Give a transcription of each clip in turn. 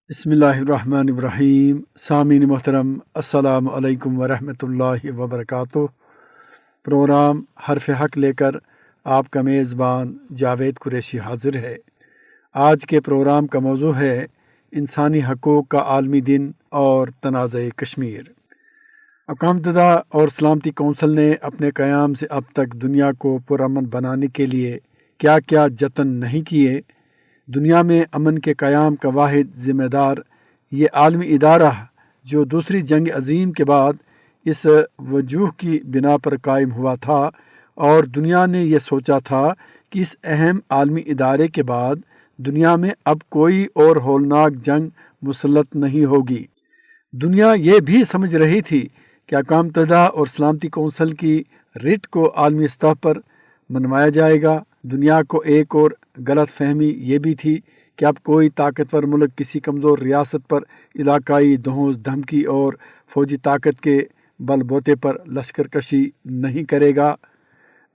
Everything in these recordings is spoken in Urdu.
بسم اللہ الرحمن الرحیم۔ سامعین محترم، السلام علیکم ورحمۃ اللہ وبرکاتہ۔ پروگرام حرف حق لے کر آپ کا میزبان جاوید قریشی حاضر ہے۔ آج کے پروگرام کا موضوع ہے انسانی حقوق کا عالمی دن اور تنازع کشمیر۔ اقوام متحدہ اور سلامتی کونسل نے اپنے قیام سے اب تک دنیا کو پرامن بنانے کے لیے کیا کیا جتن نہیں کیے۔ دنیا میں امن کے قیام کا واحد ذمہ دار یہ عالمی ادارہ جو دوسری جنگ عظیم کے بعد اس وجوہ کی بنا پر قائم ہوا تھا، اور دنیا نے یہ سوچا تھا کہ اس اہم عالمی ادارے کے بعد دنیا میں اب کوئی اور ہولناک جنگ مسلط نہیں ہوگی۔ دنیا یہ بھی سمجھ رہی تھی کہ اقوام متحدہ اور سلامتی کونسل کی رٹ کو عالمی سطح پر منوایا جائے گا۔ دنیا کو ایک اور غلط فہمی یہ بھی تھی کہ اب کوئی طاقتور ملک کسی کمزور ریاست پر علاقائی دھونس دھمکی اور فوجی طاقت کے بل بوتے پر لشکر کشی نہیں کرے گا۔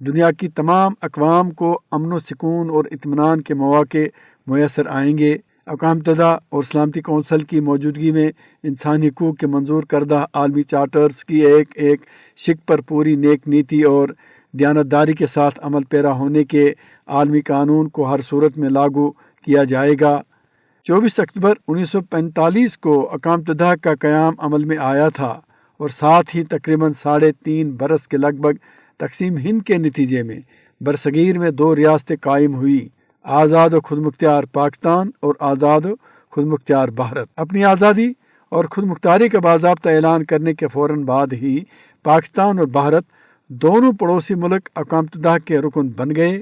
دنیا کی تمام اقوام کو امن و سکون اور اطمینان کے مواقع میسر آئیں گے۔ اقوام متحدہ اور سلامتی کونسل کی موجودگی میں انسانی حقوق کے منظور کردہ عالمی چارٹرز کی ایک ایک شق پر پوری نیک نیتی اور دیانتداری کے ساتھ عمل پیرا ہونے کے عالمی قانون کو ہر صورت میں لاگو کیا جائے گا۔ 24 اکتوبر 1945 کو اقوام متحدہ کا قیام عمل میں آیا تھا، اور ساتھ ہی تقریباً 3.5 برس کے لگ بھگ تقسیم ہند کے نتیجے میں برصغیر میں 2 ریاستیں قائم ہوئی، آزاد و خود مختار پاکستان اور آزاد و خود مختار بھارت۔ اپنی آزادی اور خود مختاری کا باضابطہ اعلان کرنے کے فوراً بعد ہی پاکستان اور بھارت دونوں پڑوسی ملک اقوام متحدہ کے رکن بن گئے۔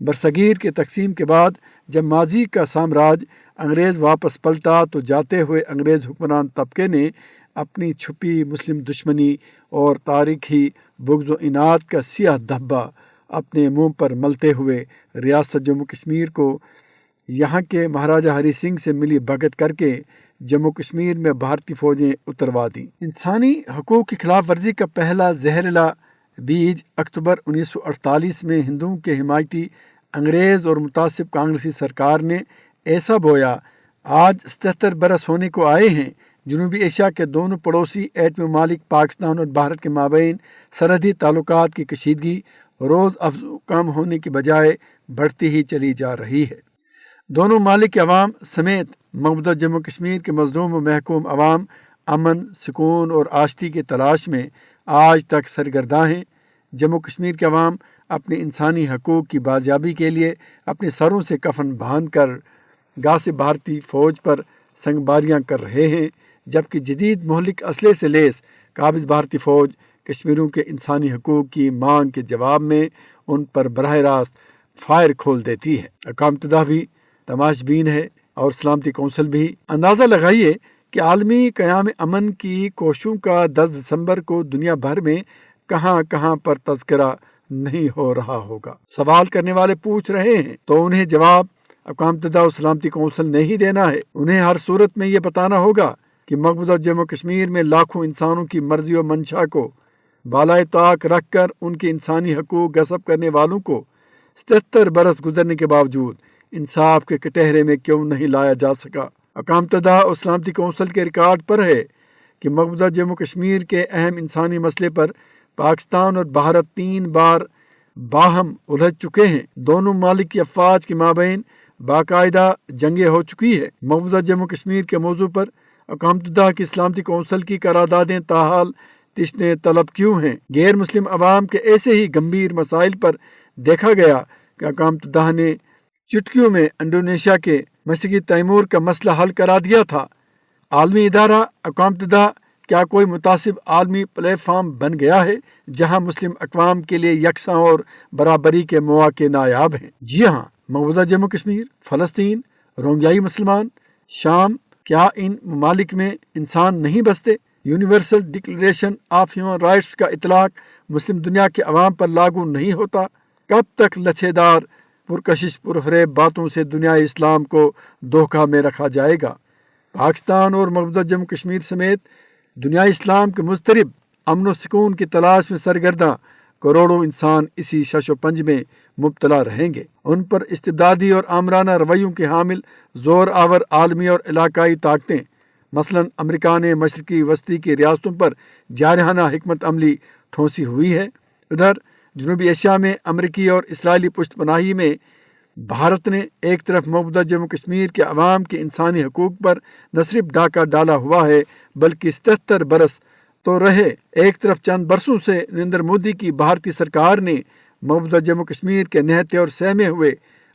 برصغیر کے تقسیم کے بعد جب ماضی کا سامراج انگریز واپس پلٹا تو جاتے ہوئے انگریز حکمران طبقے نے اپنی چھپی مسلم دشمنی اور تاریخی بغض و عناد کا سیاہ دھبہ اپنے منہ پر ملتے ہوئے ریاست جموں کشمیر کو یہاں کے مہاراجہ ہری سنگھ سے ملی بھگت کر کے جموں کشمیر میں بھارتی فوجیں اتروا دیں۔ انسانی حقوق کی خلاف ورزی کا پہلا زہریلا بیج اکتوبر 1948 میں ہندوؤں کے حمایتی انگریز اور متعصب کانگریسی سرکار نے ایسا بویا۔ آج 77 برس ہونے کو آئے ہیں۔ جنوبی ایشیا کے دونوں پڑوسی ایٹمی ممالک پاکستان اور بھارت کے مابین سرحدی تعلقات کی کشیدگی روز افزوں کم ہونے کی بجائے بڑھتی ہی چلی جا رہی ہے۔ دونوں ممالک کے عوام سمیت مقبوضہ جموں کشمیر کے مظلوم و محکوم عوام امن، سکون اور آشتی کی تلاش میں آج تک سرگرداں ہیں۔ جموں کشمیر کے عوام اپنے انسانی حقوق کی بازیابی کے لیے اپنے سروں سے کفن باندھ کر غاصب بھارتی فوج پر سنگ باریاں کر رہے ہیں، جبکہ جدید مہلک اسلحے سے لیس قابض بھارتی فوج کشمیریوں کے انسانی حقوق کی مانگ کے جواب میں ان پر براہ راست فائر کھول دیتی ہے۔ اقوام متحدہ بھی تماش بین ہے اور سلامتی کونسل بھی۔ اندازہ لگائیے کہ عالمی قیام امن کی کوششوں کا 10 دسمبر کو دنیا بھر میں کہاں کہاں پر تذکرہ نہیں ہو رہا ہوگا۔ سوال کرنے والے پوچھ رہے ہیں تو انہیں جواب اقوام متحدہ اور سلامتی کونسل نے ہی دینا ہے۔ انہیں ہر صورت میں یہ بتانا ہوگا کہ مقبوضہ جموں کشمیر میں لاکھوں انسانوں کی مرضی و منشا کو بالائے طاق رکھ کر ان کے انسانی حقوق غصب کرنے والوں کو 77 برس گزرنے کے باوجود انصاف کے کٹہرے میں کیوں نہیں لایا جا سکا۔ اقوام متحدہ اور سلامتی کونسل کے ریکارڈ پر ہے کہ مقبوضہ جموں کشمیر کے اہم انسانی مسئلے پر پاکستان اور بھارت 3 بار باہم الجھ چکے ہیں۔ دونوں ممالک کی افواج کے مابین باقاعدہ جنگیں ہو چکی ہے۔ مقبوضہ جموں کشمیر کے موضوع پر اقوام متحدہ کی سلامتی کونسل کی قراردادیں تاحال تشنے طلب کیوں ہیں؟ غیر مسلم عوام کے ایسے ہی گمبھیر مسائل پر دیکھا گیا کہ اقوام متحدہ نے چٹکیوں میں انڈونیشیا کے مشرقی تیمور کا مسئلہ حل کرا دیا تھا۔ عالمی ادارہ اقوام متحدہ کیا کوئی متعصب عالمی پلیٹ فارم بن گیا ہے جہاں مسلم اقوام کے لیے یکساں اور برابری کے مواقع نایاب ہیں؟ جی ہاں، مقبوضہ جموں کشمیر، فلسطین، روہنگیائی مسلمان، شام، کیا ان ممالک میں انسان نہیں بستے؟ Universal declaration of human rights کا اطلاق مسلم دنیا کے عوام پر لاگو نہیں ہوتا؟ کب تک لچھے دار پرکشش پرفریب باتوں سے دنیا اسلام کو دھوکہ میں رکھا جائے گا؟ پاکستان اور مقبوضہ جموں کشمیر سمیت دنیا اسلام کے مضطرب امن و سکون کی تلاش میں سرگرداں کروڑوں انسان اسی شش و پنج میں مبتلا رہیں گے۔ ان پر استبدادی اور آمرانہ رویوں کے حامل زور آور عالمی اور علاقائی طاقتیں مثلاً امریکہ نے مشرقی وسطی کی ریاستوں پر جارحانہ حکمت عملی ٹھونسی ہوئی ہے۔ ادھر جنوبی ایشیا میں امریکی اور اسرائیلی پشت پناہی میں بھارت نے ایک طرف مقبوضہ جموں کشمیر کے عوام کے انسانی حقوق پر نہ صرف ڈاکہ ڈالا ہوا ہے بلکہ 77 برس تو رہے ایک طرف چند برسوں سے نریندر مودی کی بھارتی سرکار نے مقبوضہ جموں کشمیر کے نہتے اور سہمے ہوئے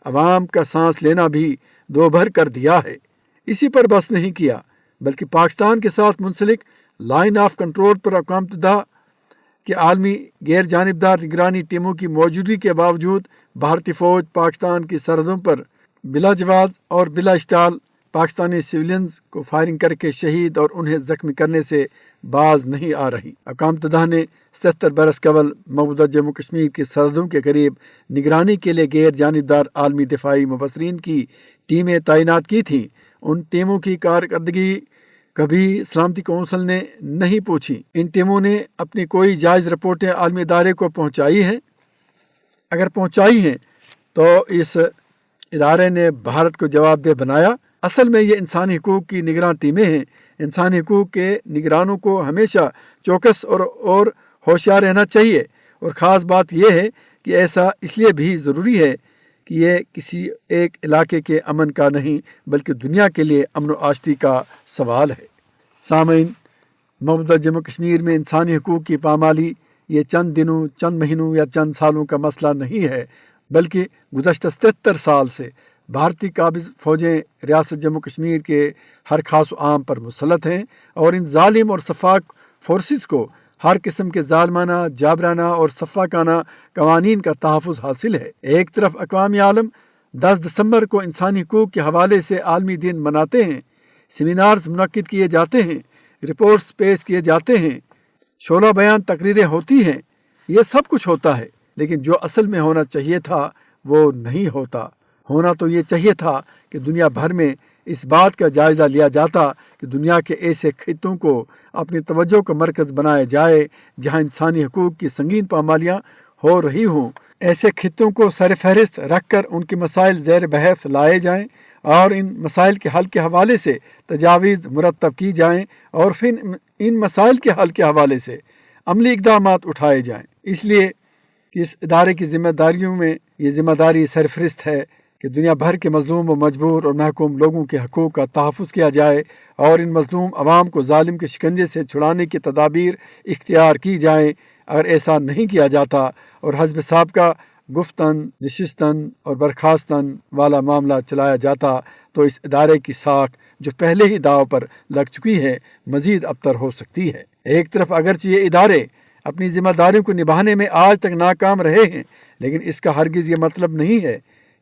عوام کا سانس لینا بھی دو بھر کر دیا ہے۔ اسی پر بس نہیں کیا بلکہ پاکستان کے ساتھ منسلک لائن آف کنٹرول پر اقوام متحدہ کہ عالمی غیر جانبدار نگرانی ٹیموں کی موجودگی کے باوجود بھارتی فوج پاکستان کی سرحدوں پر بلا جواز اور بلا اشتعال پاکستانی سویلینز کو فائرنگ کر کے شہید اور انہیں زخمی کرنے سے باز نہیں آ رہی۔ اقوام متحدہ نے 77 برس قبل مقبوضہ جموں کشمیر کی سرحدوں کے قریب نگرانی کے لیے غیر جانبدار عالمی دفاعی مبصرین کی ٹیمیں تعینات کی تھیں۔ ان ٹیموں کی کارکردگی کبھی سلامتی کونسل نے نہیں پوچھی۔ ان ٹیموں نے اپنی کوئی جائز رپورٹیں عالمی ادارے کو پہنچائی ہیں؟ اگر پہنچائی ہیں تو اس ادارے نے بھارت کو جواب دہ بنایا۔ اصل میں یہ انسانی حقوق کی نگراں ٹیمیں ہیں۔ انسانی حقوق کے نگرانوں کو ہمیشہ چوکس اور ہوشیار رہنا چاہیے، اور خاص بات یہ ہے کہ ایسا اس لیے بھی ضروری ہے کہ یہ کسی ایک علاقے کے امن کا نہیں بلکہ دنیا کے لیے امن و آشتی کا سوال ہے۔ سامعین، مقبوضہ جموں کشمیر میں انسانی حقوق کی پامالی یہ چند دنوں، چند مہینوں یا چند سالوں کا مسئلہ نہیں ہے، بلکہ گزشتہ 77 سال سے بھارتی قابض فوجیں ریاست جموں کشمیر کے ہر خاص و عام پر مسلط ہیں اور ان ظالم اور سفاک فورسز کو ہر قسم کے ظالمانہ، جابرانہ اور سفاکانہ قوانین کا تحفظ حاصل ہے۔ ایک طرف اقوام عالم 10 دسمبر کو انسانی حقوق کے حوالے سے عالمی دن مناتے ہیں، سیمینارز منعقد کیے جاتے ہیں، رپورٹس پیش کیے جاتے ہیں، شعلہ بیان تقریریں ہوتی ہیں، یہ سب کچھ ہوتا ہے، لیکن جو اصل میں ہونا چاہیے تھا وہ نہیں ہوتا۔ ہونا تو یہ چاہیے تھا کہ دنیا بھر میں اس بات کا جائزہ لیا جاتا کہ دنیا کے ایسے خطوں کو اپنی توجہ کا مرکز بنایا جائے جہاں انسانی حقوق کی سنگین پامالیاں ہو رہی ہوں۔ ایسے خطوں کو سر فہرست رکھ کر ان کے مسائل زیر بحث لائے جائیں اور ان مسائل کے حل کے حوالے سے تجاویز مرتب کی جائیں اور پھر ان مسائل کے حل کے حوالے سے عملی اقدامات اٹھائے جائیں۔ اس لیے کہ اس ادارے کی ذمہ داریوں میں یہ ذمہ داری سرفہرست ہے کہ دنیا بھر کے مظلوم و مجبور اور محکوم لوگوں کے حقوق کا تحفظ کیا جائے اور ان مظلوم عوام کو ظالم کے شکنجے سے چھڑانے کی تدابیر اختیار کی جائیں۔ اگر ایسا نہیں کیا جاتا اور حزب سابقہ گفتن، نشستن اور برخاستن والا معاملہ چلایا جاتا تو اس ادارے کی ساکھ جو پہلے ہی داؤ پر لگ چکی ہے مزید ابتر ہو سکتی ہے۔ ایک طرف اگرچہ یہ ادارے اپنی ذمہ داریوں کو نبھانے میں آج تک ناکام رہے ہیں، لیکن اس کا ہرگز یہ مطلب نہیں ہے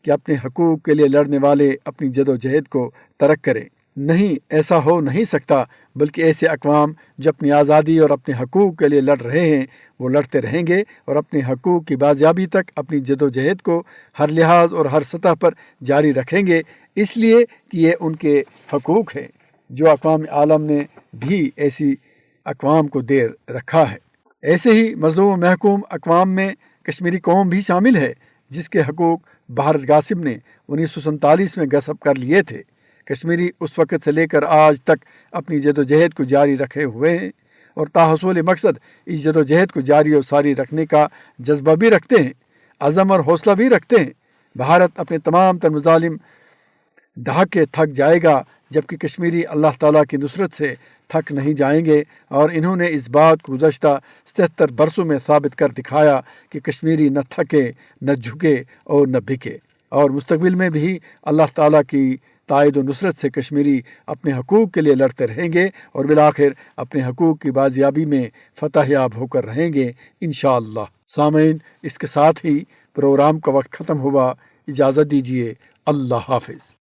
کہ اپنے حقوق کے لیے لڑنے والے اپنی جد و جہد کو ترک کریں۔ نہیں، ایسا ہو نہیں سکتا، بلکہ ایسے اقوام جو اپنی آزادی اور اپنے حقوق کے لیے لڑ رہے ہیں وہ لڑتے رہیں گے اور اپنے حقوق کی بازیابی تک اپنی جد و جہد کو ہر لحاظ اور ہر سطح پر جاری رکھیں گے، اس لیے کہ یہ ان کے حقوق ہیں جو اقوام عالم نے بھی ایسی اقوام کو دے رکھا ہے۔ ایسے ہی مظلوم و محکوم اقوام میں کشمیری قوم بھی شامل ہے جس کے حقوق بھارت غاصب نے 1947 میں غصب کر لیے تھے۔ کشمیری اس وقت سے لے کر آج تک اپنی جد و جہد کو جاری رکھے ہوئے ہیں اور تاحصول مقصد اس جد و جہد کو جاری و ساری رکھنے کا جذبہ بھی رکھتے ہیں، عزم اور حوصلہ بھی رکھتے ہیں۔ بھارت اپنے تمام تر مظالم ڈھا کے تھک جائے گا جبکہ کشمیری اللہ تعالیٰ کی نصرت سے تھک نہیں جائیں گے، اور انہوں نے اس بات کو گزشتہ 77 برسوں میں ثابت کر دکھایا کہ کشمیری نہ تھکے، نہ جھکے اور نہ بکے، اور مستقبل میں بھی اللہ تعالیٰ کی تائید و نصرت سے کشمیری اپنے حقوق کے لیے لڑتے رہیں گے اور بالآخر اپنے حقوق کی بازیابی میں فتح یاب ہو کر رہیں گے انشاءاللہ۔ سامعین، اس کے ساتھ ہی پروگرام کا وقت ختم ہوا، اجازت دیجیے، اللہ حافظ۔